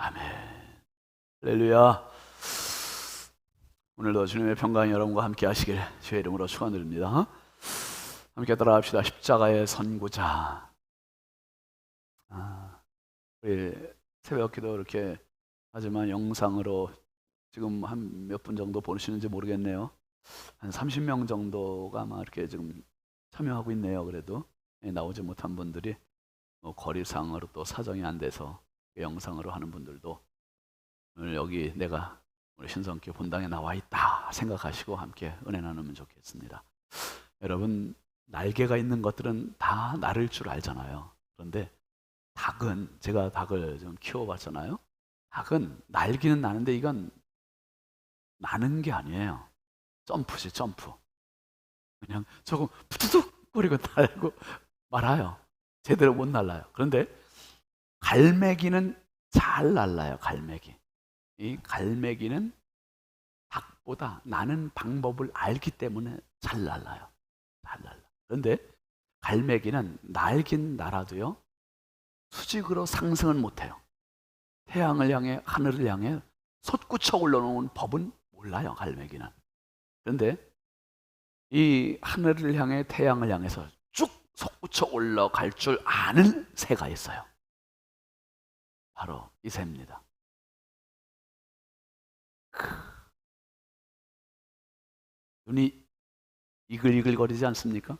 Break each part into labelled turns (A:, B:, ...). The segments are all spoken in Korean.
A: 아멘. 할렐루야. 오늘도 주님의 평강이 여러분과 함께 하시길 주의 이름으로 축원드립니다. 함께 따라합시다. 십자가의 선구자. 우리 새벽 기도 이렇게 하지만 영상으로 지금 한 몇 분 정도 보시는지 모르겠네요. 한 30명 정도가 아마 이렇게 지금 참여하고 있네요. 그래도 나오지 못한 분들이 거리상으로 또 사정이 안 돼서 영상으로 하는 분들도 오늘 여기 내가 우리 신성교 본당에 나와 있다 생각하시고 함께 은혜 나누면 좋겠습니다. 여러분, 날개가 있는 것들은 다 나를 줄 알잖아요. 그런데 닭은, 제가 닭을 좀 키워봤잖아요. 닭은 날기는 나는데 이건 나는 게 아니에요. 점프지, 점프. 그냥 조금 푸드득거리고 날고 말아요. 제대로 못 날라요. 그런데 갈매기는 잘 날라요. 갈매기. 이 갈매기는 닭보다 나는 방법을 알기 때문에 잘 날라요. 잘 날라. 그런데 갈매기는 날긴 날아도요, 수직으로 상승은 못해요. 태양을 향해, 하늘을 향해 솟구쳐 올라오는 법은 몰라요. 갈매기는. 그런데 이 하늘을 향해, 태양을 향해서 쭉 솟구쳐 올라갈 줄 아는 새가 있어요. 바로 이 새입니다. 눈이 이글이글거리지 않습니까?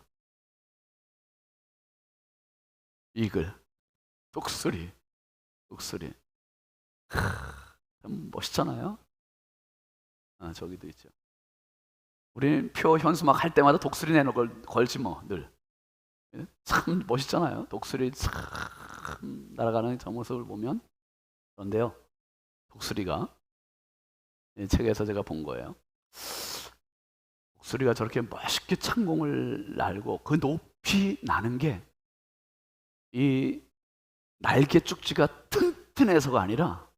A: 이글, 독수리, 독수리. 참 멋있잖아요. 저기도 있죠. 우리는 표 현수막 할 때마다 독수리 내놓고 걸지 뭐 늘. 참 멋있잖아요. 독수리 참 날아가는 저 모습을 보면. 그런데요, 독수리가 책에서 제가 본 거예요. 독수리가 저렇게 멋있게 창공을 날고 그 높이 나는 게 이 날개 쭉지가 튼튼해서가 아니라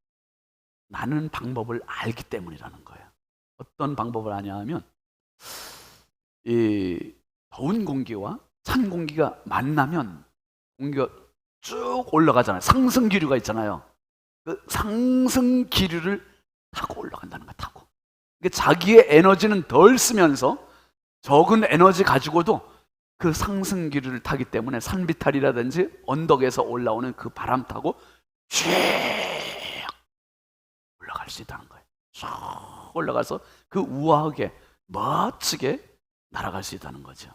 A: 나는 방법을 알기 때문이라는 거예요. 어떤 방법을 아냐 하면 이 더운 공기와 찬 공기가 만나면 공기가 쭉 올라가잖아요. 상승 기류가 있잖아요. 그 상승 기류를 타고 올라간다는 거야. 타고. 그러니까 자기의 에너지는 덜 쓰면서 적은 에너지 가지고도 그 상승 기류를 타기 때문에 산비탈이라든지 언덕에서 올라오는 그 바람 타고 쭉 올라갈 수 있다는 거예요. 쭉 올라가서 그 우아하게 멋지게 날아갈 수 있다는 거죠.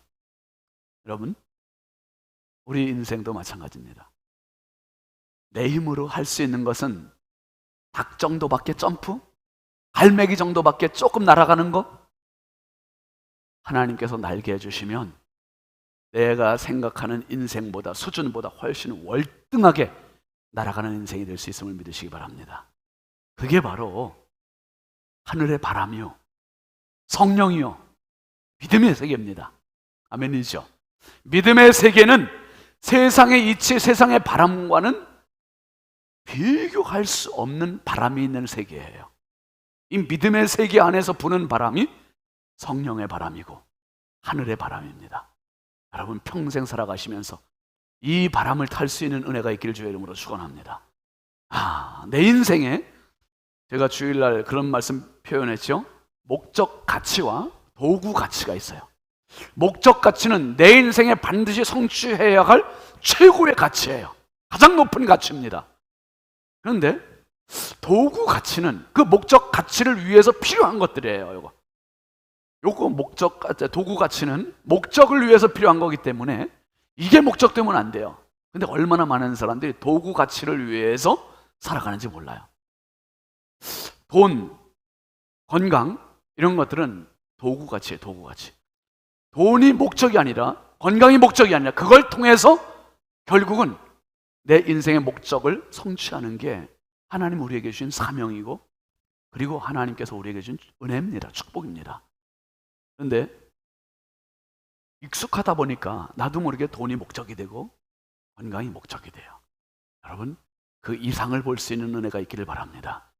A: 여러분, 우리 인생도 마찬가지입니다. 내 힘으로 할 수 있는 것은 닭 정도밖에 점프? 갈매기 정도밖에 조금 날아가는 거? 하나님께서 날게 해주시면 내가 생각하는 인생보다, 수준보다 훨씬 월등하게 날아가는 인생이 될 수 있음을 믿으시기 바랍니다. 그게 바로 하늘의 바람이요, 성령이요, 믿음의 세계입니다. 아멘이죠. 믿음의 세계는 세상의 이치, 세상의 바람과는 비교할 수 없는 바람이 있는 세계예요. 이 믿음의 세계 안에서 부는 바람이 성령의 바람이고 하늘의 바람입니다. 여러분, 평생 살아가시면서 이 바람을 탈 수 있는 은혜가 있기를 주의 이름으로 축원합니다. 내 인생에, 제가 주일날 그런 말씀 표현했죠. 목적 가치와 도구 가치가 있어요. 목적 가치는 내 인생에 반드시 성취해야 할 최고의 가치예요. 가장 높은 가치입니다. 그런데 도구 가치는 그 목적 가치를 위해서 필요한 것들이에요. 요거 목적, 도구 가치는 목적을 위해서 필요한 거기 때문에 이게 목적 되면 안 돼요. 근데 얼마나 많은 사람들이 도구 가치를 위해서 살아가는지 몰라요. 돈, 건강, 이런 것들은 도구 가치예요. 도구 가치. 돈이 목적이 아니라, 건강이 목적이 아니라 그걸 통해서 결국은 내 인생의 목적을 성취하는 게 하나님 우리에게 주신 사명이고, 그리고 하나님께서 우리에게 주신 은혜입니다. 축복입니다. 그런데 익숙하다 보니까 나도 모르게 돈이 목적이 되고 건강이 목적이 돼요. 여러분, 그 이상을 볼 수 있는 은혜가 있기를 바랍니다.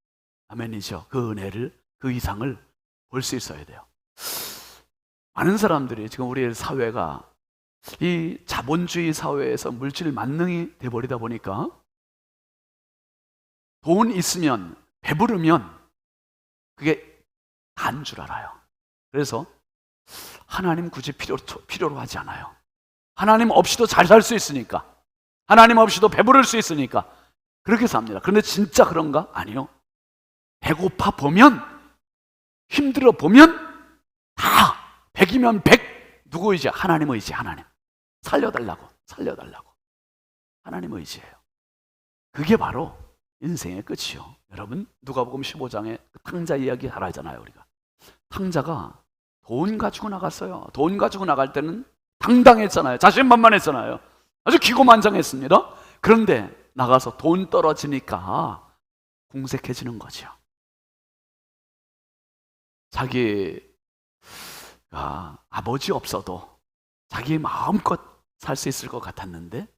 A: 아멘이죠. 그 은혜를, 그 이상을 볼 수 있어야 돼요. 많은 사람들이 지금 우리 사회가 이 자본주의 사회에서 물질 만능이 돼버리다 보니까 돈 있으면, 배부르면 그게 다인 줄 알아요. 그래서 하나님 굳이 필요로 하지 않아요. 하나님 없이도 잘 살 수 있으니까, 하나님 없이도 배부를 수 있으니까 그렇게 삽니다. 그런데 진짜 그런가? 아니요. 배고파 보면, 힘들어 보면 다 100이면 100 누구 의지? 하나님 의지. 하나님 살려달라고 하나님 의지예요. 그게 바로 인생의 끝이요. 여러분, 누가복음 15장에 탕자 이야기 잘 알잖아요. 우리가 탕자가 돈 가지고 나갔어요. 돈 가지고 나갈 때는 당당했잖아요. 자신만만했잖아요. 아주 기고만장했습니다. 그런데 나가서 돈 떨어지니까 궁색해지는 거죠. 자기 아버지 없어도 자기 마음껏 살 수 있을 것 같았는데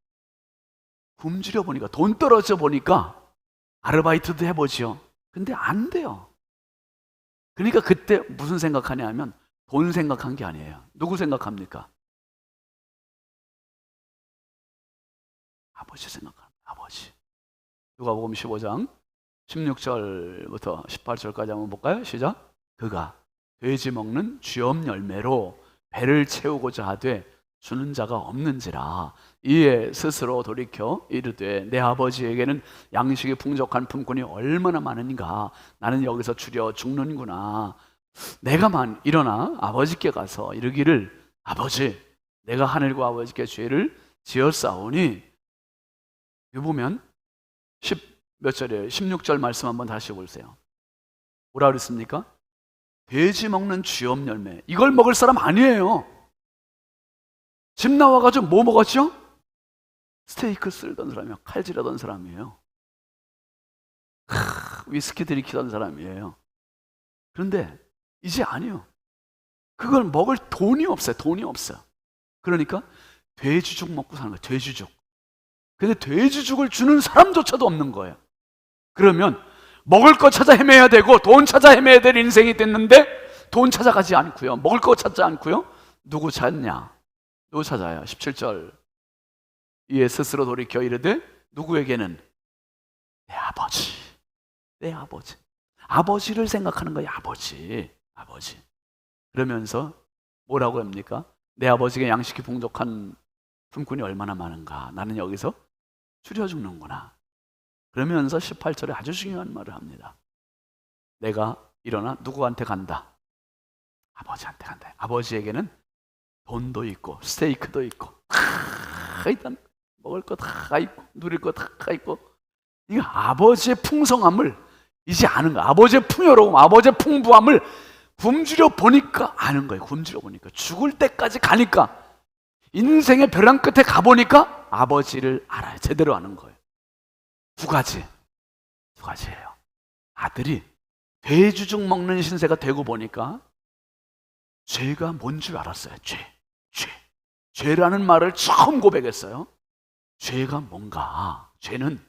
A: 굶주려 보니까, 돈 떨어져 보니까 아르바이트도 해보지요. 근데 안 돼요. 그러니까 그때 무슨 생각하냐 하면 돈 생각한 게 아니에요. 누구 생각합니까? 아버지 생각합니다. 아버지. 누가복음 15장 16절부터 18절까지 한번 볼까요? 시작. 그가 돼지 먹는 쥐엄 열매로 배를 채우고자 하되 주는 자가 없는지라. 이에 스스로 돌이켜 이르되 내 아버지에게는 양식이 풍족한 품꾼이 얼마나 많은가. 나는 여기서 줄여 죽는구나. 내가만 일어나 아버지께 가서 이르기를 아버지, 내가 하늘과 아버지께 죄를 지었사오니. 여기 보면 몇 절이에요? 16절 말씀 한번 다시 보세요. 뭐라 그랬습니까? 돼지 먹는 쥐엄 열매. 이걸 먹을 사람 아니에요. 집 나와가지고 뭐 먹었죠? 스테이크 쓸던 사람이에요. 칼질하던 사람이에요. 위스키 들이키던 사람이에요. 그런데 이제 아니요. 그걸 먹을 돈이 없어요. 돈이 없어요. 그러니까 돼지죽 먹고 사는 거예요. 돼지죽. 근데 돼지죽을 주는 사람조차도 없는 거예요. 그러면 먹을 거 찾아 헤매야 되고 돈 찾아 헤매야 될 인생이 됐는데 돈 찾아가지 않고요, 먹을 거 찾지 않고요, 누구 찾냐? 누구 찾아요? 17절. 이에 스스로 돌이켜 이르되 누구에게는? 내 아버지. 내 아버지. 아버지를 생각하는 거예요. 아버지. 그러면서 뭐라고 합니까? 내 아버지가 양식이 풍족한 품꾼이 얼마나 많은가. 나는 여기서 줄여 죽는구나. 그러면서 18절에 아주 중요한 말을 합니다. 내가 일어나 누구한테 간다? 아버지한테 간다. 아버지에게는 돈도 있고 스테이크도 있고 다 있다. 먹을 거 다 있고 누릴 거 다 있고. 이거 아버지의 풍성함을 이제 아는 거야. 아버지의 풍요로움, 아버지의 풍부함을 굶주려 보니까 아는 거예요. 굶주려 보니까, 죽을 때까지 가니까, 인생의 벼랑 끝에 가보니까 아버지를 알아요. 제대로 아는 거예요. 두 가지예요. 아들이 돼지죽 먹는 신세가 되고 보니까 죄가 뭔 줄 알았어요. 죄라는 말을 처음 고백했어요. 죄가 뭔가. 죄는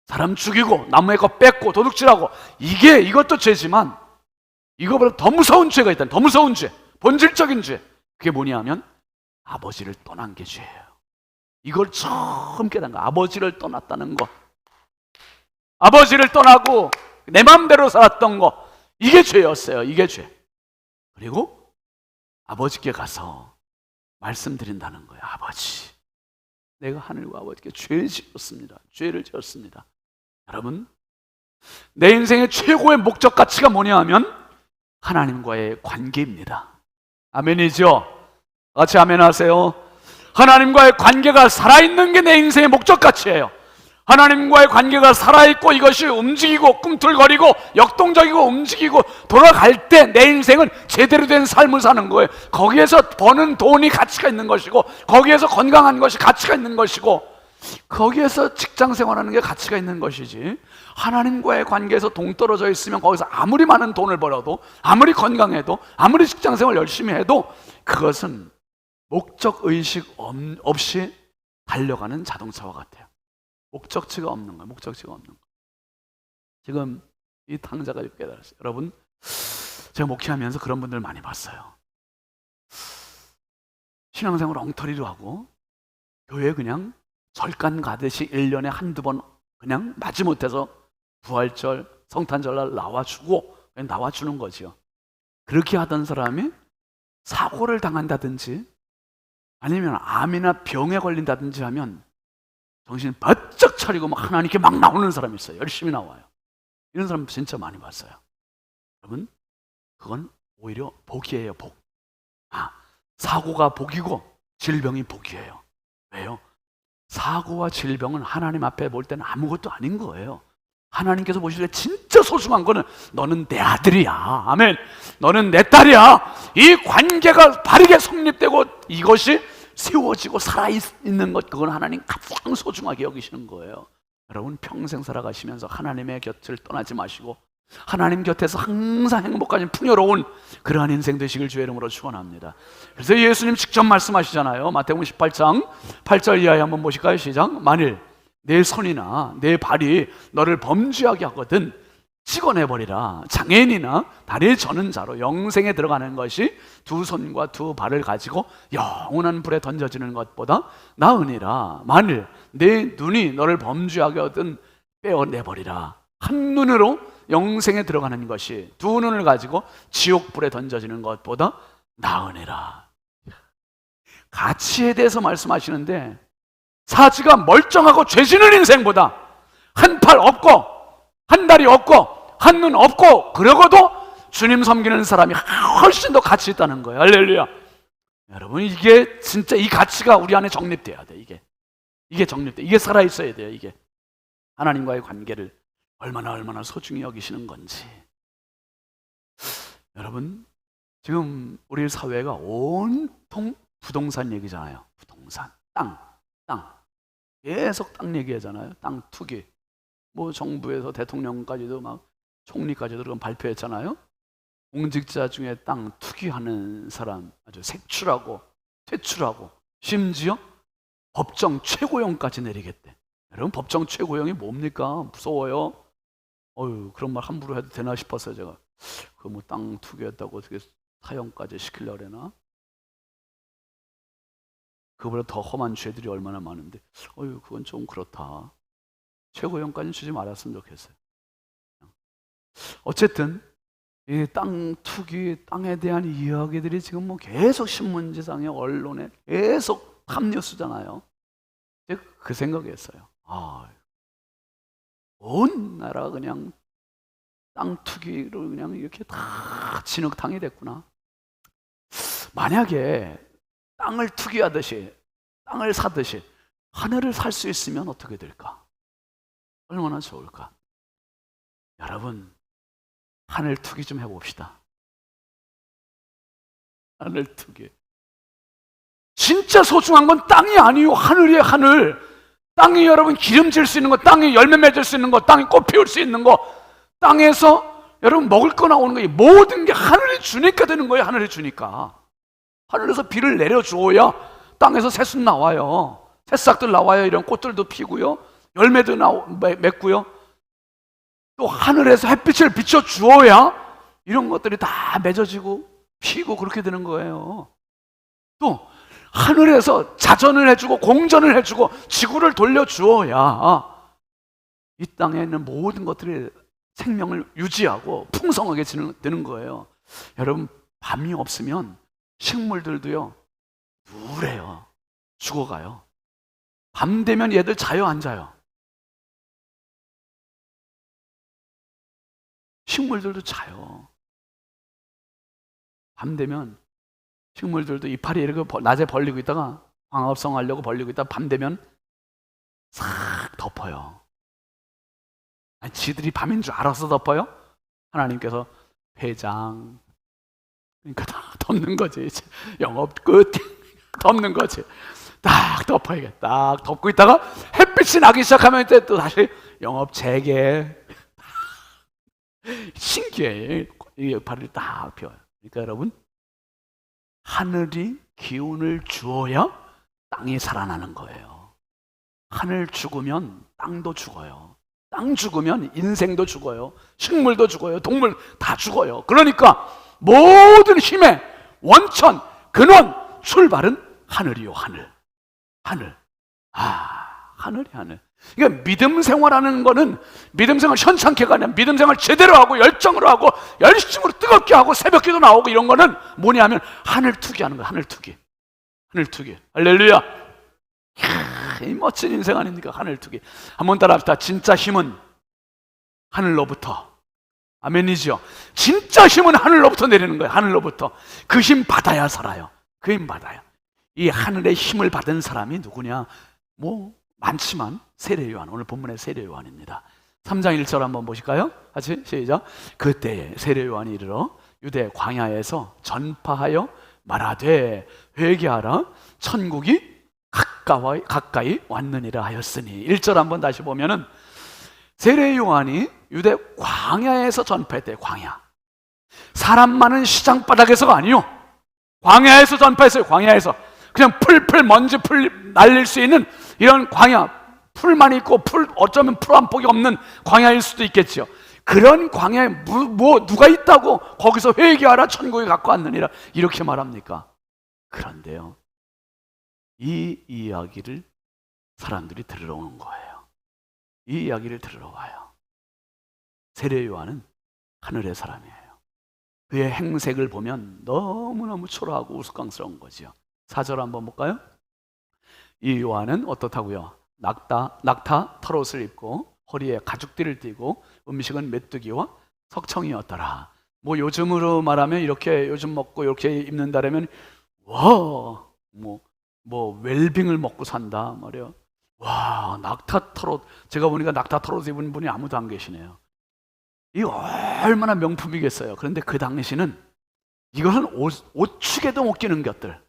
A: 사람 죽이고 남의 거 뺏고 도둑질하고, 이것도 죄지만 이거보다 더 무서운 죄가 있다. 더 무서운 죄, 본질적인 죄. 그게 뭐냐 하면 아버지를 떠난 게 죄예요. 이걸 처음 깨달은 거. 아버지를 떠났다는 거, 아버지를 떠나고 내 마음대로 살았던 거, 이게 죄였어요. 이게 죄. 그리고 아버지께 가서 말씀드린다는 거예요. 아버지, 내가 하늘과 아버지께 죄를 지었습니다. 여러분, 내 인생의 최고의 목적 가치가 뭐냐 하면 하나님과의 관계입니다. 아멘이죠? 같이 아멘 하세요. 하나님과의 관계가 살아있는 게 내 인생의 목적 가치예요. 하나님과의 관계가 살아있고 이것이 움직이고 꿈틀거리고 역동적이고 움직이고 돌아갈 때 내 인생은 제대로 된 삶을 사는 거예요. 거기에서 버는 돈이 가치가 있는 것이고, 거기에서 건강한 것이 가치가 있는 것이고, 거기에서 직장 생활하는 게 가치가 있는 것이지, 하나님과의 관계에서 동떨어져 있으면 거기서 아무리 많은 돈을 벌어도, 아무리 건강해도, 아무리 직장 생활 열심히 해도 그것은 목적의식 없이 달려가는 자동차와 같아요. 목적지가 없는 거예요. 지금 이 탕자가 깨달았어요. 여러분, 제가 목회하면서 그런 분들 많이 봤어요. 신앙생활 엉터리로 하고 교회 그냥 절간 가듯이 1년에 한두 번 그냥 마지못해서 부활절, 성탄절날 나와주고 그냥 나와주는 거죠. 그렇게 하던 사람이 사고를 당한다든지 아니면 암이나 병에 걸린다든지 하면 정신 바짝 차리고 막 하나님께 막 나오는 사람이 있어요. 열심히 나와요. 이런 사람 진짜 많이 봤어요. 여러분, 그건 오히려 복이에요. 복. 사고가 복이고 질병이 복이에요. 왜요? 사고와 질병은 하나님 앞에 볼 때는 아무것도 아닌 거예요. 하나님께서 보실 때 진짜 소중한 거는 너는 내 아들이야. 아멘. 너는 내 딸이야. 이 관계가 바르게 성립되고 이것이 세워지고 살아있는 것, 그건 하나님 가장 소중하게 여기시는 거예요. 여러분, 평생 살아가시면서 하나님의 곁을 떠나지 마시고 하나님 곁에서 항상 행복하신 풍요로운 그러한 인생 되시길 주의 이름으로 축원합니다. 그래서 예수님 직접 말씀하시잖아요. 마태복음 18장 8절 이하에 한번 보실까요? 시작. 만일 내 손이나 내 발이 너를 범죄하게 하거든 찍어내버리라. 장애인이나 다리 저는 자로 영생에 들어가는 것이 두 손과 두 발을 가지고 영원한 불에 던져지는 것보다 나으니라. 만일 내 눈이 너를 범죄하게 하거든 빼어내버리라. 한 눈으로 영생에 들어가는 것이 두 눈을 가지고 지옥불에 던져지는 것보다 나으니라. 가치에 대해서 말씀하시는데 사지가 멀쩡하고 죄지는 인생보다 한 팔 없고 한 다리 없고 한 눈 없고 그러고도 주님 섬기는 사람이 훨씬 더 가치 있다는 거예요. 할렐루야. 여러분, 이게 진짜 이 가치가 우리 안에 정립돼야 돼. 이게 정립돼. 이게 살아있어야 돼요. 이게 하나님과의 관계를 얼마나 소중히 여기시는 건지. 여러분, 지금 우리 사회가 온통 부동산 얘기잖아요. 부동산, 땅. 계속 땅 얘기하잖아요. 땅 투기. 뭐 정부에서 대통령까지도 막 총리까지도 그런 발표했잖아요. 공직자 중에 땅 투기하는 사람 아주 색출하고 퇴출하고 심지어 법정 최고형까지 내리겠대. 여러분, 법정 최고형이 뭡니까? 무서워요. 그런 말 함부로 해도 되나 싶었어요. 제가 그 뭐 땅 투기했다고 어떻게 사형까지 시키려고 그러나? 그보다 더 험한 죄들이 얼마나 많은데 그건 좀 그렇다. 최고형까지는 주지 말았으면 좋겠어요. 어쨌든 이 땅 투기, 땅에 대한 이야기들이 지금 뭐 계속 신문지상에 언론에 계속 탑뉴스잖아요. 제가 그 생각이었어요. 온 나라가 그냥 땅 투기로 그냥 이렇게 다 진흙탕이 됐구나. 만약에 땅을 투기하듯이 땅을 사듯이 하늘을 살 수 있으면 어떻게 될까? 얼마나 좋을까? 여러분, 하늘 투기 좀 해봅시다. 하늘 투기. 진짜 소중한 건 땅이 아니요, 하늘이에요. 하늘. 땅이 여러분 기름질 수 있는 거, 땅이 열매 맺을 수 있는 거, 땅이 꽃 피울 수 있는 거, 땅에서 여러분 먹을 거 나오는 거, 모든 게 하늘이 주니까 되는 거예요. 하늘이 주니까. 하늘에서 비를 내려주어야 땅에서 새순 나와요. 새싹들 나와요. 이런 꽃들도 피고요, 열매도 맺고요. 또 하늘에서 햇빛을 비춰주어야 이런 것들이 다 맺어지고 피고 그렇게 되는 거예요. 또 하늘에서 자전을 해주고 공전을 해주고 지구를 돌려주어야 이 땅에 있는 모든 것들이 생명을 유지하고 풍성하게 되는 거예요. 여러분, 밤이 없으면 식물들도요 우울해요. 죽어가요. 밤 되면 얘들 자요, 안 자요? 식물들도 자요. 밤 되면 식물들도 이파리 이렇게 낮에 벌리고 있다가 광합성 하려고 벌리고 있다가 밤 되면 싹 덮어요. 아니, 지들이 밤인 줄 알아서 덮어요? 하나님께서 회장, 그러니까 다 덮는 거지. 이제 영업 끝 덮는 거지. 딱 덮어야겠다. 딱 덮고 있다가 햇빛이 나기 시작하면 이제 또 다시 영업 재개. 신기해. 이 발을 딱 펴요. 그러니까 여러분, 하늘이 기운을 주어야 땅이 살아나는 거예요. 하늘 죽으면 땅도 죽어요. 땅 죽으면 인생도 죽어요. 식물도 죽어요. 동물 다 죽어요. 그러니까 모든 힘의 원천, 근원, 출발은 하늘이요. 하늘. 하늘이 하늘. 그러니까 믿음 생활하는 거는 믿음 생활 현찮게가 아니라 믿음 생활 제대로 하고 열정으로 하고 열심으로 뜨겁게 하고 새벽기도 나오고 이런 거는 뭐냐면 하늘투기 하는 거야. 하늘투기. 하늘투기. 할렐루야. 이 멋진 인생 아닙니까? 하늘투기. 한번 따라합시다. 진짜 힘은 하늘로부터. 아멘이죠. 진짜 힘은 하늘로부터 내리는 거예요. 하늘로부터. 그 힘 받아야 살아요. 그 힘 받아요. 이 하늘의 힘을 받은 사람이 누구냐? 뭐 많지만 세례요한, 오늘 본문의 세례요한입니다. 3장 1절 한번 보실까요? 같이 시작. 그때에 세례요한이 이르러 유대 광야에서 전파하여 말하되 회개하라 천국이 가까이 왔느니라 하였으니. 1절 한번 다시 보면은 세례요한이 유대 광야에서 전파했대요. 광야. 사람 많은 시장바닥에서가 아니요, 광야에서 전파했어요. 광야에서. 그냥 풀 먼지 풀 날릴 수 있는 이런 광야, 풀만 있고 어쩌면 풀 한 폭이 없는 광야일 수도 있겠죠. 그런 광야에 누가 있다고 거기서 회개하라 천국에 갖고 왔느니라 이렇게 말합니까? 그런데요, 이 이야기를 사람들이 들으러 오는 거예요. 이 이야기를 들으러 와요. 세례요한은 하늘의 사람이에요. 그의 행색을 보면 너무너무 초라하고 우스꽝스러운 거죠. 4절 한번 볼까요? 이 요한은 어떻다고요? 낙타 털옷을 입고 허리에 가죽띠를 띠고 음식은 메뚜기와 석청이었더라. 뭐 요즘으로 말하면 이렇게 요즘 먹고 이렇게 입는다라면 와, 뭐 웰빙을 먹고 산다 말이에요. 와, 낙타 털옷. 제가 보니까 낙타 털옷 입은 분이 아무도 안 계시네요. 이 얼마나 명품이겠어요. 그런데 그 당시는 이것은 옷축에도 못 끼는 것들.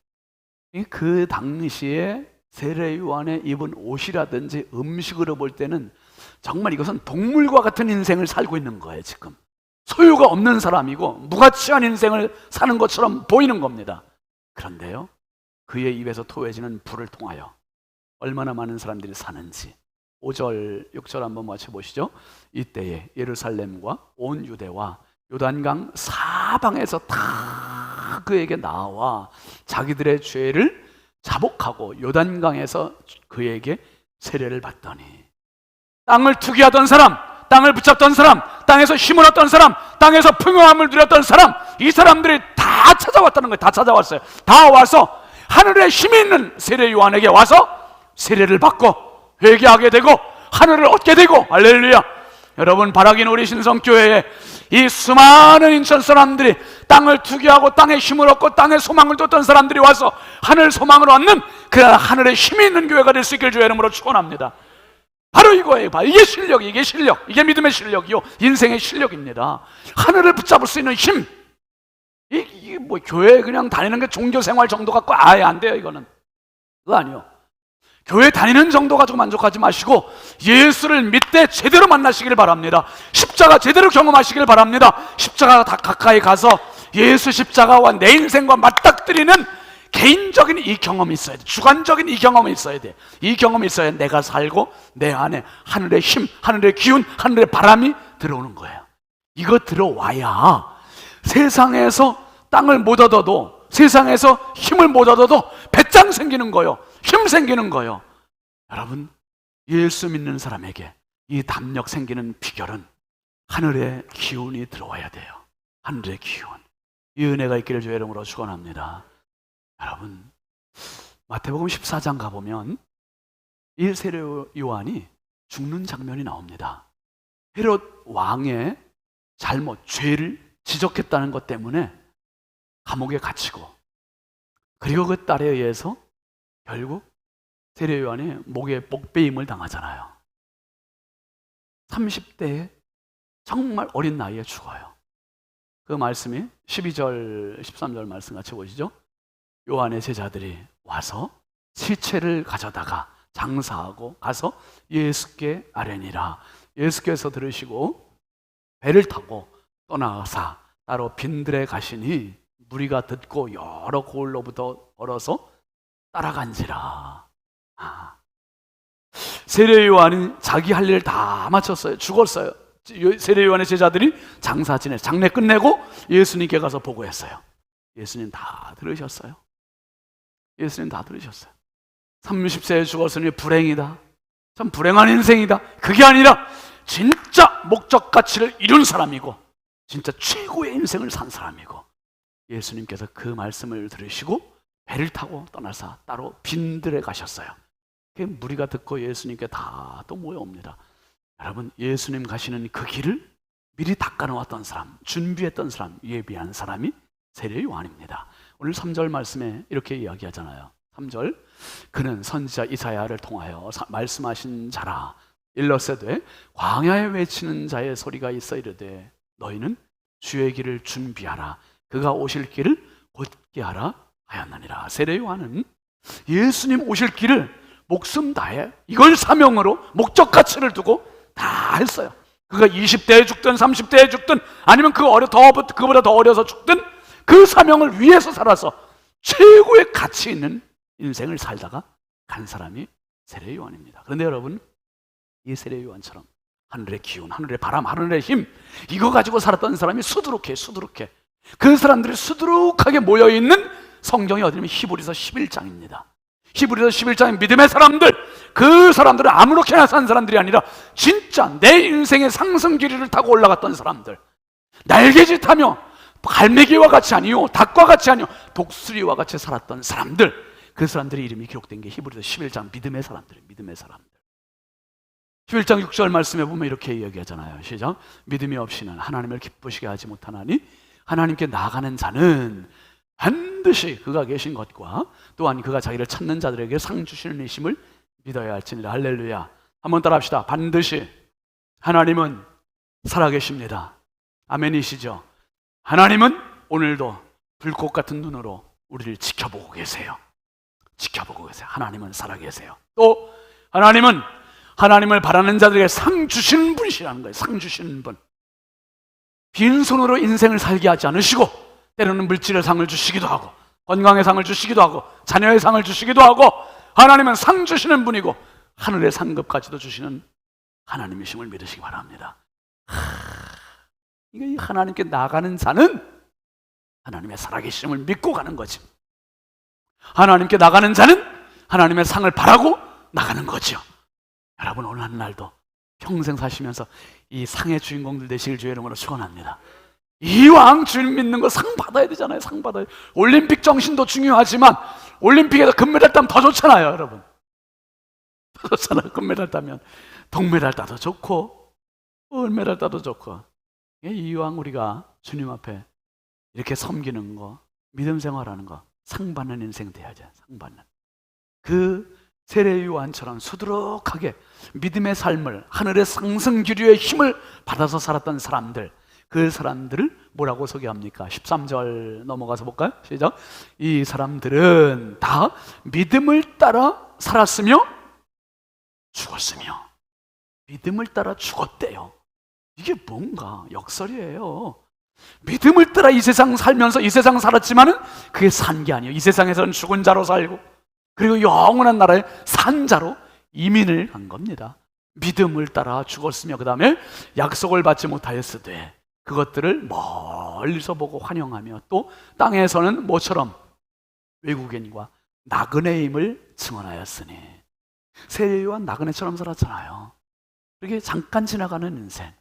A: 그 당시에 세례요한의 입은 옷이라든지 음식으로 볼 때는 정말 이것은 동물과 같은 인생을 살고 있는 거예요. 지금 소유가 없는 사람이고 무가치한 인생을 사는 것처럼 보이는 겁니다. 그런데요, 그의 입에서 토해지는 불을 통하여 얼마나 많은 사람들이 사는지. 5절 6절 한번 맞춰보시죠. 이때에 예루살렘과 온 유대와 요단강 사방에서 다 그에게 나와 자기들의 죄를 자복하고 요단강에서 그에게 세례를 받더니, 땅을 투기하던 사람, 땅을 붙잡던 사람, 땅에서 힘을 얻던 사람, 땅에서 풍요함을 누렸던 사람, 이 사람들이 다 찾아왔다는 거예요. 다 찾아왔어요. 다 와서 하늘에 힘이 있는 세례 요한에게 와서 세례를 받고 회개하게 되고 하늘을 얻게 되고. 할렐루야. 여러분, 바라긴 우리 신성교회에 이 수많은 인천 사람들이 땅을 투기하고 땅에 힘을 얻고 땅에 소망을 뒀던 사람들이 와서 하늘 소망을 얻는 그런 하늘에 힘이 있는 교회가 될 수 있길 주의 이름으로 축원합니다. 바로 이거예요. 이게 실력, 이게 믿음의 실력이요, 인생의 실력입니다. 하늘을 붙잡을 수 있는 힘. 이게 뭐 교회 그냥 다니는 게 종교 생활 정도 갖고 아예 안 돼요. 이거는 그거 아니요. 교회 다니는 정도 가지고 만족하지 마시고 예수를 믿되 제대로 만나시길 바랍니다. 십자가 제대로 경험하시길 바랍니다. 십자가 다 가까이 가서 예수 십자가와 내 인생과 맞닥뜨리는 개인적인 이 경험이 있어야 돼. 주관적인 이 경험이 있어야 돼. 이 경험이 있어야 내가 살고 내 안에 하늘의 힘, 하늘의 기운, 하늘의 바람이 들어오는 거예요. 이거 들어와야 세상에서 땅을 못 얻어도, 세상에서 힘을 못 얻어도 배짱 생기는 거예요. 힘 생기는 거예요. 여러분, 예수 믿는 사람에게 이 담력 생기는 비결은 하늘의 기운이 들어와야 돼요. 하늘의 기운. 이 은혜가 있기를 주의 이름으로 축원합니다. 여러분, 마태복음 14장 가보면 이 세례 요한이 죽는 장면이 나옵니다. 헤롯 왕의 잘못, 죄를 지적했다는 것 때문에 감옥에 갇히고, 그리고 그 딸에 의해서 결국 세례 요한이 목에 목베임을 당하잖아요. 30대에 정말 어린 나이에 죽어요. 그 말씀이 12절 13절 말씀 같이 보시죠. 요한의 제자들이 와서 시체를 가져다가 장사하고 가서 예수께 아뢰니라. 예수께서 들으시고 배를 타고 떠나가사 따로 빈들에 가시니 무리가 듣고 여러 고을로부터 걸어서 따라간지라. 세례 요한이 자기 할 일 다 마쳤어요. 죽었어요. 세례 요한의 제자들이 장사 지내 장례 끝내고 예수님께 가서 보고했어요. 예수님 다 들으셨어요. 예수님 다 들으셨어요. 30세에 죽었으니 불행이다. 참 불행한 인생이다. 그게 아니라 진짜 목적 가치를 이룬 사람이고 진짜 최고의 인생을 산 사람이고, 예수님께서 그 말씀을 들으시고 배를 타고 떠나서 따로 빈들에 가셨어요. 그 무리가 듣고 예수님께 다 또 모여옵니다. 여러분, 예수님 가시는 그 길을 미리 닦아놓았던 사람, 준비했던 사람, 예비한 사람이 세례 요한입니다. 오늘 3절 말씀에 이렇게 이야기하잖아요. 3절, 그는 선지자 이사야를 통하여 말씀하신 자라. 일러세되 광야에 외치는 자의 소리가 있어 이르되 너희는 주의 길을 준비하라. 그가 오실 길을 곧게 하라 하였느니라. 세례 요한은 예수님 오실 길을 목숨 다해 이걸 사명으로 목적 가치를 두고 다 했어요. 그가 20대에 죽든 30대에 죽든 아니면 그보다 더 어려서 죽든 그 사명을 위해서 살아서 최고의 가치 있는 인생을 살다가 간 사람이 세례 요한입니다. 그런데 여러분, 이 세례 요한처럼 하늘의 기운, 하늘의 바람, 하늘의 힘, 이거 가지고 살았던 사람이 수두룩해. 그 사람들이 수두룩하게 모여있는 성경이 어디냐면 히브리서 11장입니다. 히브리서 11장의 믿음의 사람들, 그 사람들은 아무렇게나 산 사람들이 아니라 진짜 내 인생의 상승 기류를 타고 올라갔던 사람들, 날개짓하며 갈매기와 같이 아니요, 닭과 같이 아니요, 독수리와 같이 살았던 사람들, 그 사람들의 이름이 기록된 게 히브리서 11장 믿음의 사람들. 11장 6절 말씀에 보면 이렇게 이야기하잖아요. 시작. 믿음이 없이는 하나님을 기쁘시게 하지 못하나니 하나님께 나아가는 자는 반드시 그가 계신 것과 또한 그가 자기를 찾는 자들에게 상 주시는 이심을 믿어야 할지니라. 할렐루야. 한번 따라합시다. 반드시 하나님은 살아계십니다. 아멘이시죠? 하나님은 오늘도 불꽃 같은 눈으로 우리를 지켜보고 계세요. 하나님은 살아계세요. 또 하나님은 하나님을 바라는 자들에게 상 주시는 분이시라는 거예요. 상 주시는 분. 빈손으로 인생을 살게 하지 않으시고 때로는 물질의 상을 주시기도 하고 건강의 상을 주시기도 하고 자녀의 상을 주시기도 하고, 하나님은 상 주시는 분이고 하늘의 상급까지도 주시는 하나님이심을 믿으시기 바랍니다. 이게 하나님께 나가는 자는 하나님의 살아계심을 믿고 가는 거지. 하나님께 나가는 자는 하나님의 상을 바라고 나가는 거죠. 여러분, 오늘 한 날도 평생 사시면서 이 상의 주인공들 되시길 주의 이름으로 축원합니다. 이왕 주님 믿는 거 상 받아야 되잖아요. 상 받아야. 올림픽 정신도 중요하지만 올림픽에서 금메달 따면 더 좋잖아요, 여러분. 더 좋잖아요. 금메달 따면 동메달 따도 좋고 은메달 따도 좋고. 이왕 우리가 주님 앞에 이렇게 섬기는 거, 믿음 생활하는 거, 상 받는 인생 돼야죠. 상 받는. 그 세례 요한처럼 수두룩하게 믿음의 삶을, 하늘의 상승 기류의 힘을 받아서 살았던 사람들, 그 사람들을 뭐라고 소개합니까? 13절 넘어가서 볼까요? 시작. 이 사람들은 다 믿음을 따라 살았으며 죽었으며. 믿음을 따라 죽었대요. 이게 뭔가 역설이에요. 믿음을 따라 이 세상 살면서 이 세상 살았지만은 그게 산 게 아니에요. 이 세상에서는 죽은 자로 살고 그리고 영원한 나라에 산 자로 이민을 간 겁니다. 믿음을 따라 죽었으며 그 다음에 약속을 받지 못하였으되 그것들을 멀리서 보고 환영하며 또 땅에서는 모처럼 외국인과 나그네임을 증언하였으니. 세례 요한 나그네처럼 살았잖아요. 그렇게 잠깐 지나가는 인생.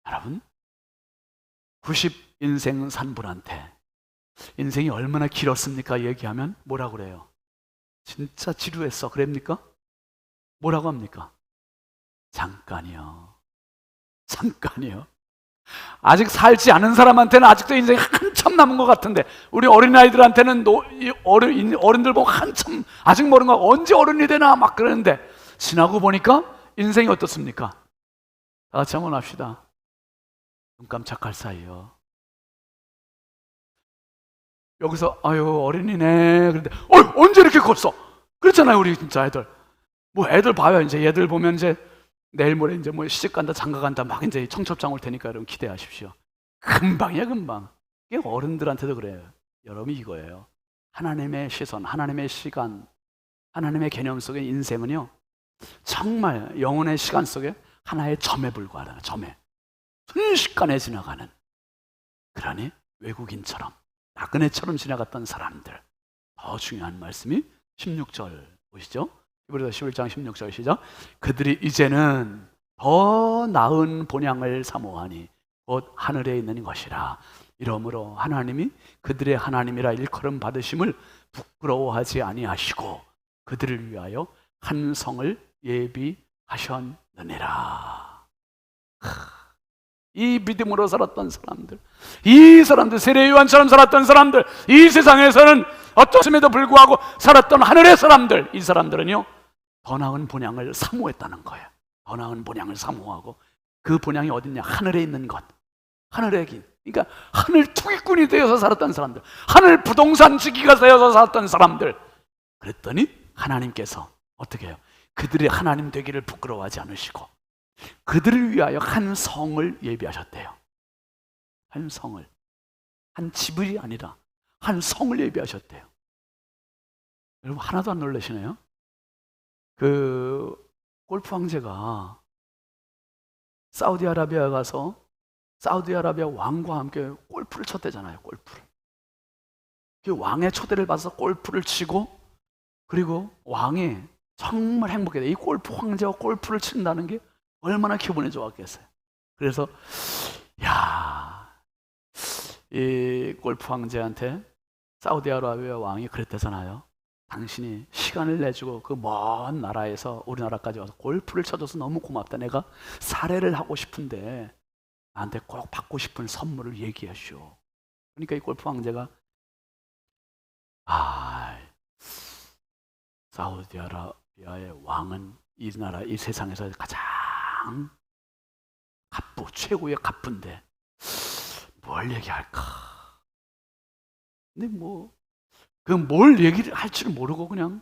A: 여러분, 90인생 산 분한테 인생이 얼마나 길었습니까? 얘기하면 뭐라고 그래요? 진짜 지루했어 그럽니까? 뭐라고 합니까? 잠깐이요. 아직 살지 않은 사람한테는 아직도 인생이 한참 남은 것 같은데, 우리 어린아이들한테는 어른들 보고 한참 아직 모르는 거, 언제 어른이 되나 막 그러는데 지나고 보니까 인생이 어떻습니까? 다 같이 한번 합시다. 눈 깜짝할 사이요. 여기서 아유 어린이네 그런데 언제 이렇게 컸어? 그렇잖아요. 우리 진짜 애들 뭐 애들 봐요. 이제 얘들 보면 이제 내일 모레 이제 뭐 시집 간다 장가 간다 막 이제 청첩장 올 테니까 여러분 기대하십시오. 금방이야 금방. 이게 어른들한테도 그래요. 여러분이 이거예요. 하나님의 시선, 하나님의 시간, 하나님의 개념 속의 인생은요 정말 영혼의 시간 속에 하나의 점에 불과하다. 점에 순식간에 지나가는. 그러니 외국인처럼 나그네처럼 지나갔던 사람들. 더 중요한 말씀이 16절 보시죠. 히브리서 11장 16절 시작. 그들이 이제는 더 나은 본향을 사모하니 곧 하늘에 있는 것이라. 이러므로 하나님이 그들의 하나님이라 일컬음 받으심을 부끄러워하지 아니하시고 그들을 위하여 한 성을 예비하셨느니라. 이 믿음으로 살았던 사람들, 이 사람들, 세례 요한처럼 살았던 사람들, 이 세상에서는 어떠함에도 불구하고 살았던 하늘의 사람들, 이 사람들은요 더 나은 본향을 사모했다는 거예요. 더 나은 본향을 사모하고, 그 본향이 어딨냐? 하늘에 있는 것. 하늘에 긴, 그러니까 하늘 투기꾼이 되어서 살았던 사람들, 하늘 부동산 지기가 되어서 살았던 사람들. 그랬더니 하나님께서 어떻게 해요? 그들이 하나님 되기를 부끄러워하지 않으시고 그들을 위하여 한 성을 예비하셨대요. 한 성을, 한 집이 아니라 한 성을 예비하셨대요. 여러분 하나도 안 놀라시네요? 그 골프 황제가 사우디아라비아에 가서 사우디아라비아 왕과 함께 골프를 쳤대잖아요. 골프를. 그 왕의 초대를 받아서 골프를 치고, 그리고 왕이 정말 행복해요. 이 골프 황제와 골프를 친다는 게 얼마나 기분이 좋았겠어요. 그래서 이 골프 황제한테 사우디아라비아 왕이 그랬대잖아요. 당신이 시간을 내주고 그 먼 나라에서 우리나라까지 와서 골프를 쳐줘서 너무 고맙다. 내가 사례를 하고 싶은데 나한테 꼭 받고 싶은 선물을 얘기하시오. 그러니까 이 골프 황제가 사우디아라비아의 왕은 이 나라, 이 세상에서 가장 최고의 갑부인데 뭘 얘기할까? 근데 뭘 얘기를 할 줄 모르고 그냥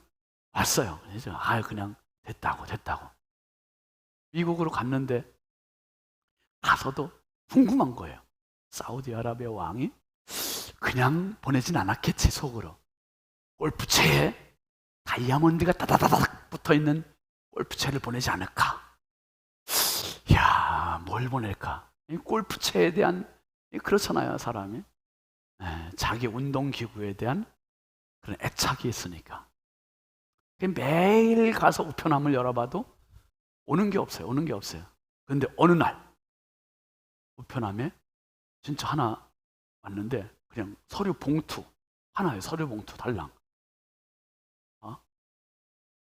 A: 왔어요. 그래서 그냥 됐다고. 미국으로 갔는데 가서도 궁금한 거예요. 사우디아라비아 왕이 그냥 보내진 않았겠지, 속으로. 골프채에 다이아몬드가 따다다닥 붙어있는 골프채를 보내지 않을까? 뭘 보낼까? 이 골프채에 대한, 그렇잖아요, 사람이. 자기 운동기구에 대한 그런 애착이 있으니까. 매일 가서 우편함을 열어봐도 오는 게 없어요. 그런데 어느 날 우편함에 진짜 하나 왔는데 그냥 서류 봉투 하나에 서류 봉투 달랑.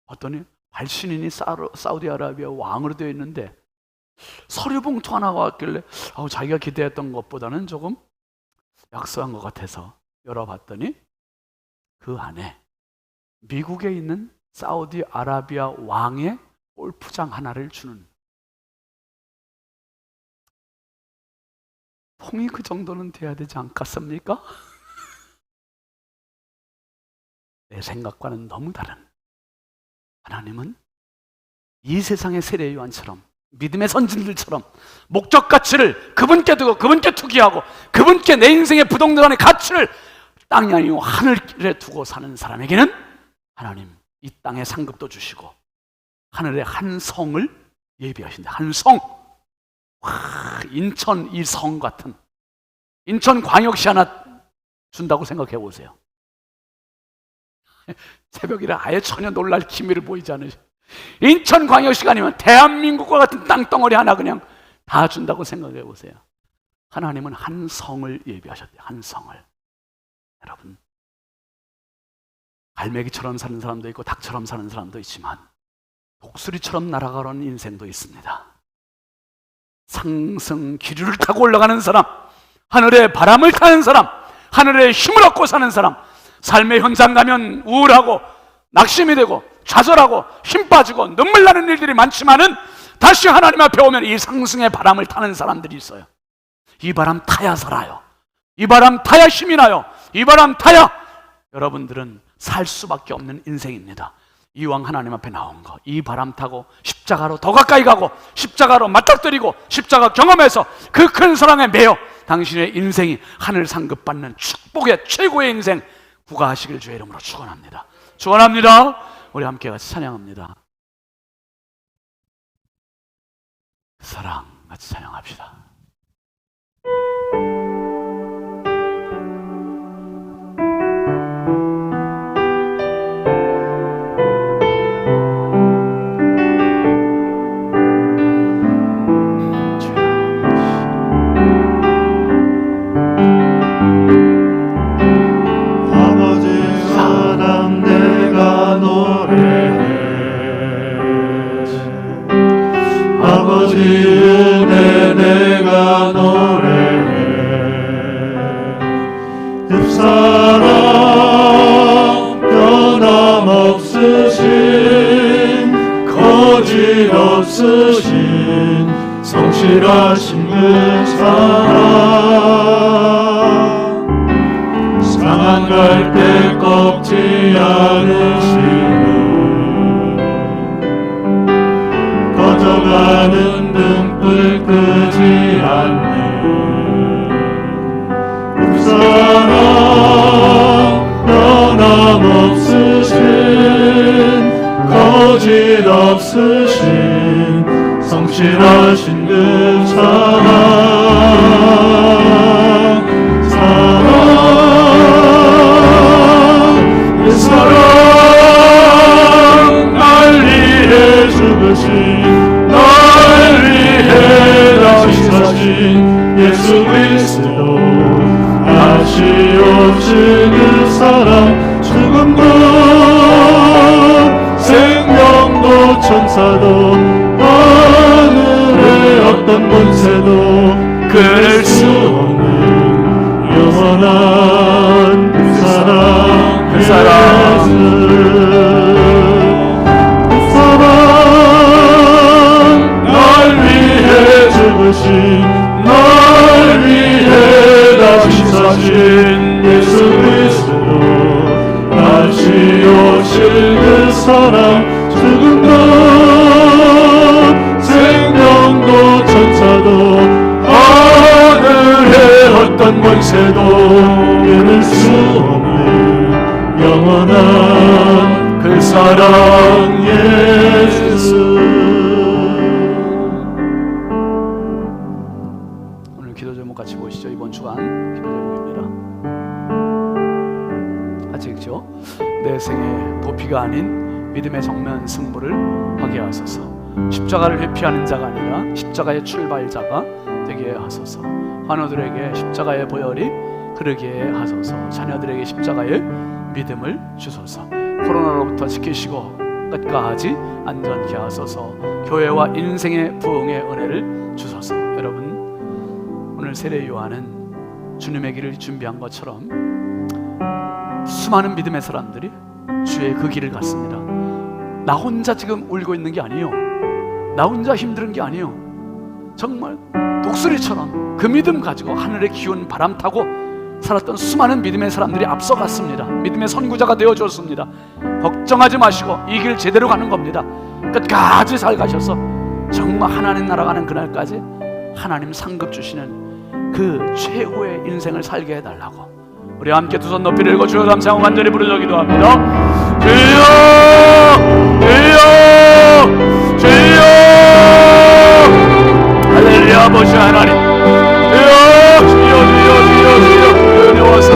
A: 봤더니 발신인이 사우디아라비아 왕으로 되어 있는데 서류 봉투 하나가 왔길래 자기가 기대했던 것보다는 조금 약소한 것 같아서 열어봤더니 그 안에 미국에 있는 사우디아라비아 왕의 골프장 하나를 주는, 통이 그 정도는 돼야 되지 않겠습니까? 내 생각과는 너무 다른, 하나님은 이 세상의 세례 요한처럼, 믿음의 선진들처럼 목적 가치를 그분께 두고 그분께 투기하고 그분께 내 인생의 부동산의 가치를 땅이 아니고 하늘에 두고 사는 사람에게는 하나님 이 땅의 상급도 주시고 하늘의 한 성을 예비하신다. 한 성. 인천 이 성 같은, 인천광역시 하나 준다고 생각해 보세요. 새벽이라 아예 전혀 놀랄 기미를 보이지 않으셔. 인천광역시가 아니면 대한민국과 같은 땅덩어리 하나 그냥 다 준다고 생각해 보세요. 하나님은 한 성을 예비하셨대요. 한 성을. 여러분, 갈매기처럼 사는 사람도 있고 닭처럼 사는 사람도 있지만 독수리처럼 날아가는 인생도 있습니다. 상승 기류를 타고 올라가는 사람, 하늘의 바람을 타는 사람, 하늘의 힘을 얻고 사는 사람, 삶의 현장 가면 우울하고 낙심이 되고 좌절하고 힘 빠지고 눈물 나는 일들이 많지만은 다시 하나님 앞에 오면 이 상승의 바람을 타는 사람들이 있어요. 이 바람 타야 살아요. 이 바람 타야 힘이 나요. 이 바람 타야 여러분들은 살 수밖에 없는 인생입니다. 이왕 하나님 앞에 나온 거, 이 바람 타고 십자가로 더 가까이 가고 십자가로 맞닥뜨리고 십자가 경험해서 그 큰 사랑에 매여 당신의 인생이 하늘 상급받는 축복의 최고의 인생 구가하시길 주의 이름으로 축원합니다. 축원합니다. 우리 함께 같이 찬양합니다. 사랑 같이 찬양합시다.
B: 성실하신 그 사랑 상한 갈대 꺾지 않으시는 꺼져가는 등불 끄지 않는 그 사랑 변함없으신 거짓 없으신 성실하신 그 사랑 그 사랑 날 위해 죽으신 날 위해 다시 사신 예수 그리스도 다시 오실 그 사랑 죽음도 생명도 천사도 하늘의 어떤 권세도 끊을 수 없는 영원한 그 사랑 그 사랑 그 사랑 날 위해 죽으신 날 위해 다시 사신 예수 그리스도 다시 오실 그 사랑 죽음도 생명도 천사도 하늘의 어떤 권세도 끊을 수 없는 영원한 그 사랑 예수.
A: 오늘 기도 제목 같이 보시죠. 이번 주간 기도 제목입니다. 아직죠? 내 생의 도피가 아닌 믿음의 정면 승부를 하게 하소서. 십자가를 회피하는 자가 아니라 십자가의 출발자가 되게 하소서. 환우들에게 십자가의 보혈이 흐르게 하소서. 자녀들에게 십자가의 믿음을 주소서. 코로나로부터 지키시고 끝까지 안전케 하소서. 교회와 인생의 부흥의 은혜를 주소서. 여러분, 오늘 세례 요한은 주님의 길을 준비한 것처럼 수많은 믿음의 사람들이 주의 그 길을 갔습니다. 나 혼자 지금 울고 있는 게 아니에요. 나 혼자 힘든 게 아니에요. 정말 독수리처럼 그 믿음 가지고 하늘의 기운 바람 타고 살았던 수많은 믿음의 사람들이 앞서갔습니다. 믿음의 선구자가 되어줬습니다. 걱정하지 마시고 이 길 제대로 가는 겁니다. 끝까지 잘 가셔서 정말 하나님 나라 가는 그날까지 하나님 상급 주시는 그 최고의 인생을 살게 해달라고 우리 함께 두 손 높이 들고 주여 감사하고 간절히 부르짖어 기도합니다. 주여 주여